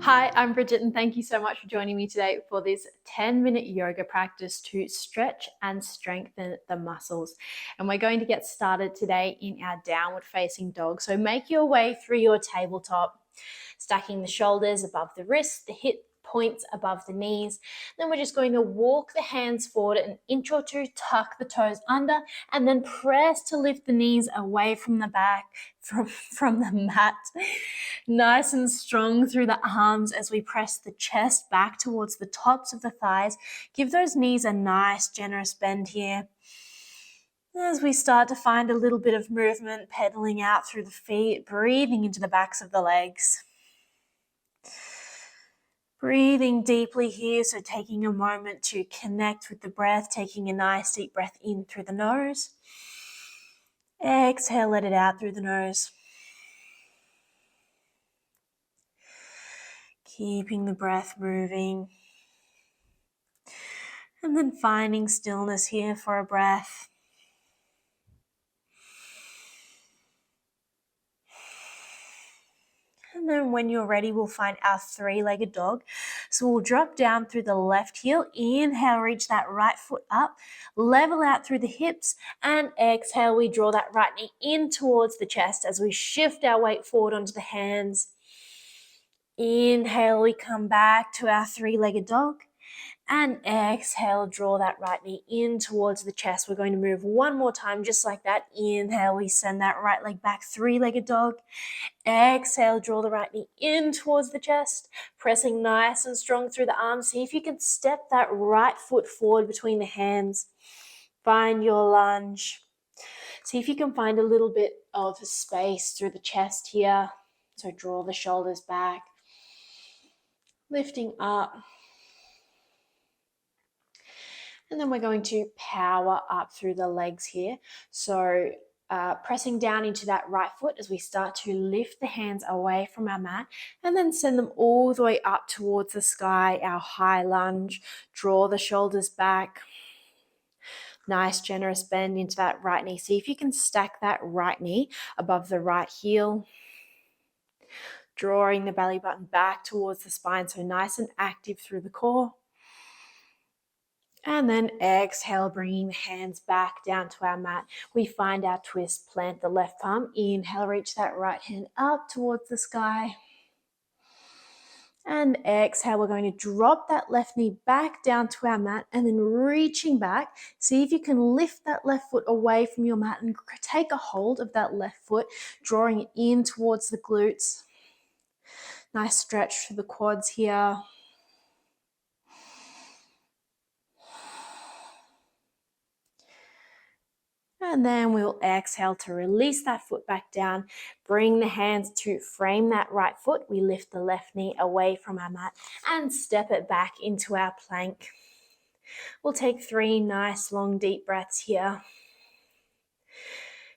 Hi, I'm Bridget and thank you so much for joining me today for this 10-minute yoga practice to stretch and strengthen the muscles. And we're going to get started today in our downward facing dog. So make your way through your tabletop, stacking the shoulders above the wrists, the hip points above the knees. Then we're just going to walk the hands forward an inch or two, tuck the toes under, and then press to lift the knees away from the back, from the mat. Nice and strong through the arms as we press the chest back towards the tops of the thighs. Give those knees a nice generous bend here. As we start to find a little bit of movement, pedaling out through the feet, breathing into the backs of the legs. Breathing deeply here, so taking a moment to connect with the breath, taking a nice deep breath in through the nose. Exhale, let it out through the nose. Keeping the breath moving. And then finding stillness here for a breath. And then when you're ready, we'll find our three-legged dog. So we'll drop down through the left heel. Inhale, reach that right foot up. Level out through the hips. And exhale, we draw that right knee in towards the chest as we shift our weight forward onto the hands. Inhale, we come back to our three-legged dog. And exhale, draw that right knee in towards the chest. We're going to move one more time just like that. Inhale, we send that right leg back, three-legged dog. Exhale, draw the right knee in towards the chest, pressing nice and strong through the arms. See if you can step that right foot forward between the hands. Find your lunge. See if you can find a little bit of space through the chest here. So draw the shoulders back, lifting up. And then we're going to power up through the legs here. So pressing down into that right foot as we start to lift the hands away from our mat and then send them all the way up towards the sky, our high lunge. Draw the shoulders back. Nice generous bend into that right knee. See if you can stack that right knee above the right heel. Drawing the belly button back towards the spine, so nice and active through the core. And then exhale, bringing the hands back down to our mat. We find our twist, plant the left palm. Inhale, reach that right hand up towards the sky. And exhale, we're going to drop that left knee back down to our mat and then reaching back. See if you can lift that left foot away from your mat and take a hold of that left foot, drawing it in towards the glutes. Nice stretch through the quads here. And then we'll exhale to release that foot back down. Bring the hands to frame that right foot. We lift the left knee away from our mat and step it back into our plank. We'll take 3 nice long deep breaths here.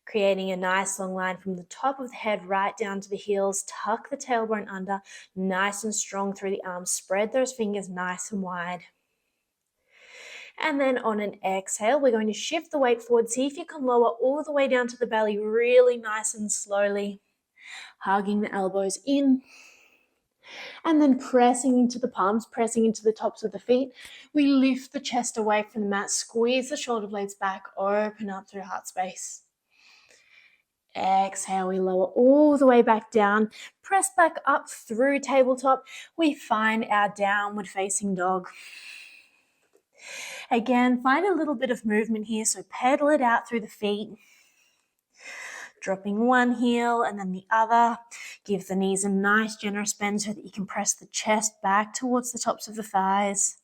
Creating a nice long line from the top of the head right down to the heels. Tuck the tailbone under, nice and strong through the arms. Spread those fingers nice and wide. And then on an exhale, we're going to shift the weight forward. See if you can lower all the way down to the belly really nice and slowly. Hugging the elbows in. And then pressing into the palms, pressing into the tops of the feet. We lift the chest away from the mat, squeeze the shoulder blades back, open up through heart space. Exhale, we lower all the way back down. Press back up through tabletop. We find our downward facing dog. Again, find a little bit of movement here, so pedal it out through the feet. Dropping one heel and then the other. Give the knees a nice generous bend so that you can press the chest back towards the tops of the thighs.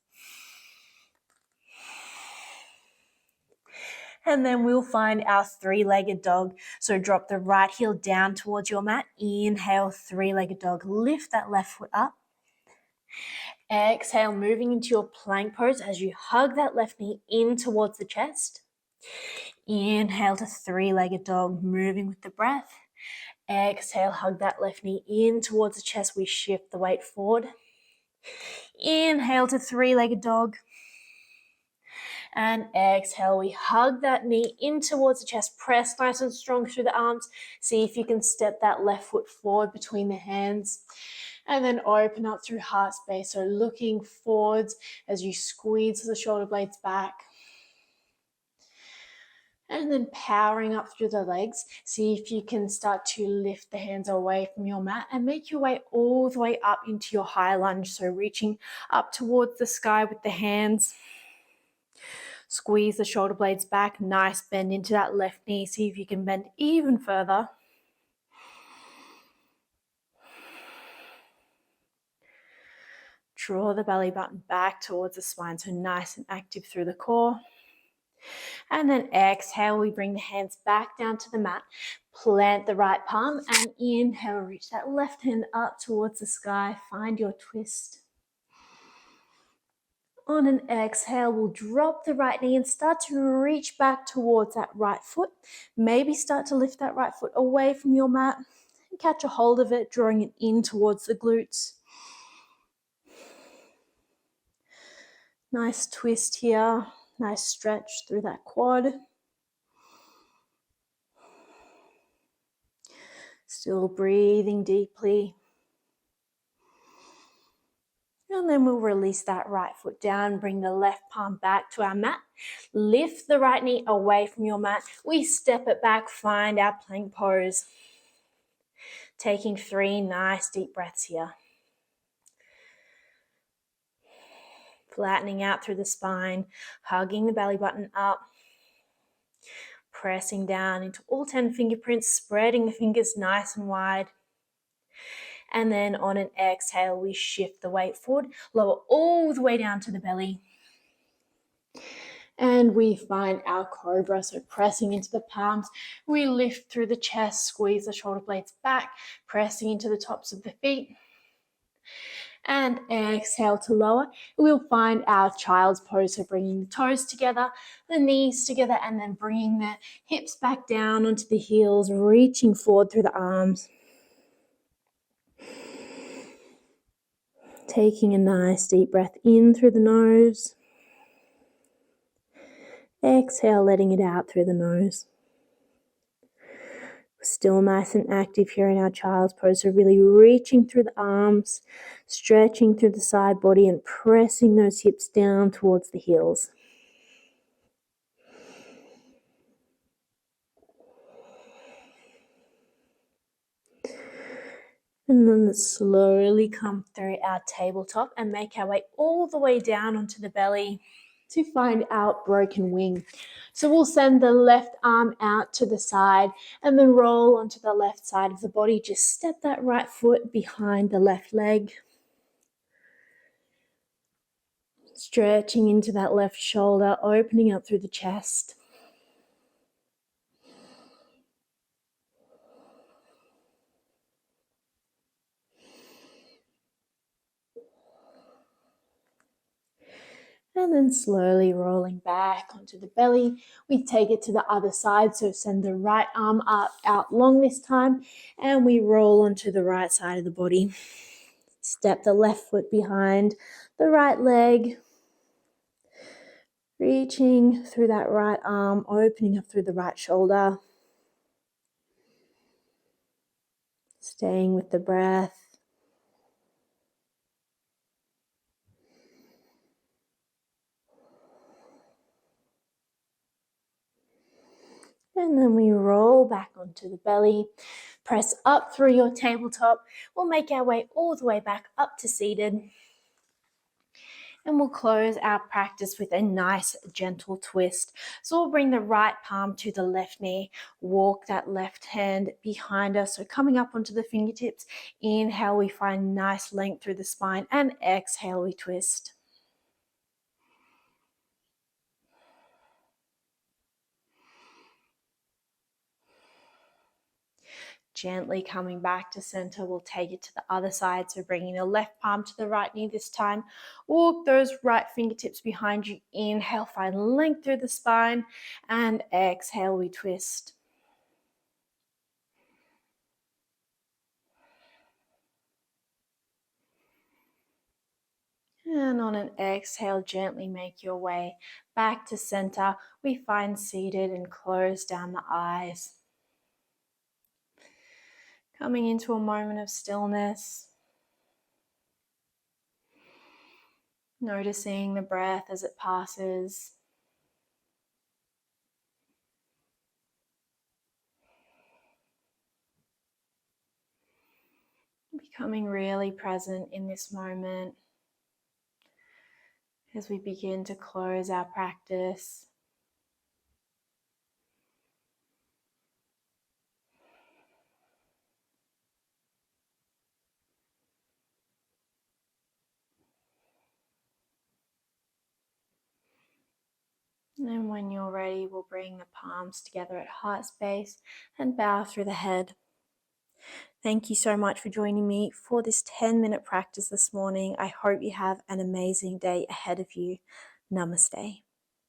And then we'll find our three-legged dog. So drop the right heel down towards your mat. Inhale, three-legged dog. Lift that left foot up. Exhale, moving into your plank pose as you hug that left knee in towards the chest. Inhale to three-legged dog, moving with the breath. Exhale, hug that left knee in towards the chest. We shift the weight forward. Inhale to three-legged dog. And exhale, we hug that knee in towards the chest. Press nice and strong through the arms. See if you can step that left foot forward between the hands. And then open up through heart space. So looking forwards as you squeeze the shoulder blades back. And then powering up through the legs. See if you can start to lift the hands away from your mat and make your way all the way up into your high lunge. So reaching up towards the sky with the hands. Squeeze the shoulder blades back. Nice bend into that left knee. See if you can bend even further. Draw the belly button back towards the spine. So nice and active through the core. And then exhale, we bring the hands back down to the mat. Plant the right palm and inhale, reach that left hand up towards the sky. Find your twist. On an exhale, we'll drop the right knee and start to reach back towards that right foot. Maybe start to lift that right foot away from your mat and catch a hold of it, drawing it in towards the glutes. Nice twist here. Nice stretch through that quad. Still breathing deeply. And then we'll release that right foot down, bring the left palm back to our mat. Lift the right knee away from your mat. We step it back, find our plank pose. Taking 3 nice deep breaths here. Flattening out through the spine, hugging the belly button up. Pressing down into all 10 fingerprints, spreading the fingers nice and wide. And then on an exhale, we shift the weight forward, lower all the way down to the belly. And we find our cobra, so pressing into the palms. We lift through the chest, squeeze the shoulder blades back, pressing into the tops of the feet. And exhale to lower. We'll find our child's pose, so bringing the toes together, the knees together, and then bringing the hips back down onto the heels, reaching forward through the arms. Taking a nice deep breath in through the nose. Exhale, letting it out through the nose. Still nice and active here in our child's pose. So really reaching through the arms, stretching through the side body and pressing those hips down towards the heels. And then let's slowly come through our tabletop and make our way all the way down onto the belly to find our broken wing. So we'll send the left arm out to the side and then roll onto the left side of the body. Just step that right foot behind the left leg. Stretching into that left shoulder, opening up through the chest. And then slowly rolling back onto the belly. We take it to the other side, so send the right arm up, out long this time, and we roll onto the right side of the body. Step the left foot behind the right leg, reaching through that right arm, opening up through the right shoulder. Staying with the breath. And then we roll back onto the belly, press up through your tabletop. We'll make our way all the way back up to seated. And we'll close our practice with a nice gentle twist. So we'll bring the right palm to the left knee, walk that left hand behind us. So coming up onto the fingertips, inhale, we find nice length through the spine, and exhale, we twist. Gently coming back to center, we'll take it to the other side. So bringing the left palm to the right knee this time. Walk those right fingertips behind you. Inhale, find length through the spine. And exhale, we twist. And on an exhale, gently make your way back to center. We find seated and close down the eyes. Coming into a moment of stillness. Noticing the breath as it passes. Becoming really present in this moment as we begin to close our practice. And then when you're ready, we'll bring the palms together at heart space and bow through the head. Thank you so much for joining me for this 10-minute practice this morning. I hope you have an amazing day ahead of you. Namaste.